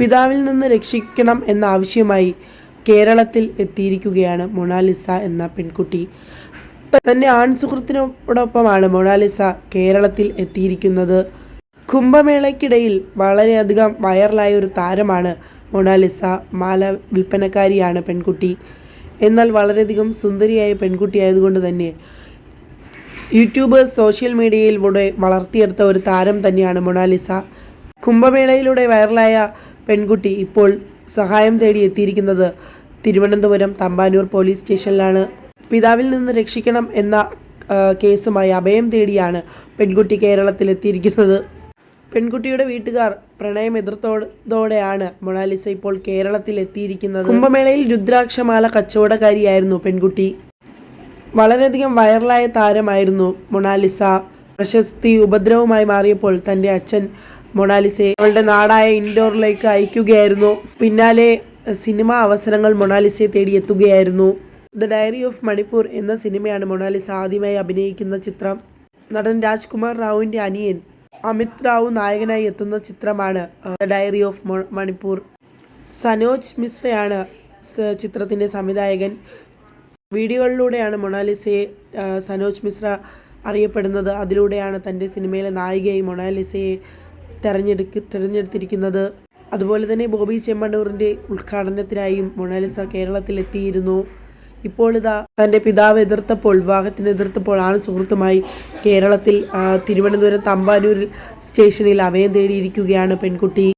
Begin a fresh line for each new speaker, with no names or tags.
പിതാവിൽ നിന്ന് രക്ഷിക്കണം എന്ന ആവശ്യമായി കേരളത്തിൽ എത്തിയിരിക്കുകയാണ് മൊണാലിസ എന്ന പെൺകുട്ടി. തൻ്റെ ആൺ സുഹൃത്തിനോടൊപ്പമാണ് മൊണാലിസ കേരളത്തിൽ എത്തിയിരിക്കുന്നത്. കുംഭമേളയ്ക്കിടയിൽ വളരെയധികം വൈറലായ ഒരു താരമാണ് മൊണാലിസ. മാല വിൽപ്പനക്കാരിയാണ് പെൺകുട്ടി. എന്നാൽ വളരെയധികം സുന്ദരിയായ പെൺകുട്ടി ആയതുകൊണ്ട് തന്നെ യൂട്യൂബേഴ്സ് സോഷ്യൽ മീഡിയയിലൂടെ വളർത്തിയെടുത്ത ഒരു താരം തന്നെയാണ് മൊണാലിസ. കുംഭമേളയിലൂടെ വൈറലായ പെൺകുട്ടി ഇപ്പോൾ സഹായം തേടി എത്തിയിരിക്കുന്നത് തിരുവനന്തപുരം തമ്പാനൂർ പോലീസ് സ്റ്റേഷനിലാണ്. പിതാവിൽ നിന്ന് രക്ഷിക്കണം എന്ന കേസുമായി അഭയം തേടിയാണ് പെൺകുട്ടി കേരളത്തിൽ എത്തിയിരിക്കുന്നത്. പെൺകുട്ടിയുടെ വീട്ടുകാർ പ്രണയം എതിർത്തതോടെയാണ് മൊണാലിസ ഇപ്പോൾ കേരളത്തിൽ എത്തിയിരിക്കുന്നത്. കുംഭമേളയിൽ രുദ്രാക്ഷമാല കച്ചവടക്കാരിയായിരുന്നു പെൺകുട്ടി. വളരെയധികം വൈറലായ താരമായിരുന്നു മൊണാലിസ. പ്രശസ്തി ഉപദ്രവമായി മാറിയപ്പോൾ തൻ്റെ അച്ഛൻ മൊണാലിസയെ അവളുടെ നാടായ ഇൻഡോറിലേക്ക് അയക്കുകയായിരുന്നു. പിന്നാലെ സിനിമാ അവസരങ്ങൾ മൊണാലിസയെ തേടിയെത്തുകയായിരുന്നു. ദ ഡയറി ഓഫ് മണിപ്പൂർ എന്ന സിനിമയാണ് മൊണാലിസ ആദ്യമായി അഭിനയിക്കുന്ന ചിത്രം. നടൻ രാജ്കുമാർ റാവുവിൻ്റെ അനിയൻ അമിത് റാവു നായകനായി എത്തുന്ന ചിത്രമാണ് the diary of Manipur. Sanoj മിശ്രയാണ് ചിത്രത്തിൻ്റെ സംവിധായകൻ. വീഡിയോകളിലൂടെയാണ് മൊണാലിസയെ സനോജ് മിശ്ര അറിയപ്പെടുന്നത്. അതിലൂടെയാണ് തൻ്റെ സിനിമയിലെ നായികയായി മൊണാലിസയെ തിരഞ്ഞെടുത്തിരിക്കുന്നത്. അതുപോലെ തന്നെ ബോബി ചെമ്മണ്ണൂറിൻ്റെ ഉദ്ഘാടനത്തിനായും മൊണാലിസ കേരളത്തിൽ എത്തിയിരുന്നു. ഇപ്പോൾ ഇതാ തൻ്റെ പിതാവ് വിവാഹത്തിന് എതിർത്തപ്പോൾ ആണ് സുഹൃത്തുമായി കേരളത്തിൽ തിരുവനന്തപുരം തമ്പാനൂരിൽ സ്റ്റേഷനിൽ അഭയം തേടിയിരിക്കുകയാണ് പെൺകുട്ടി.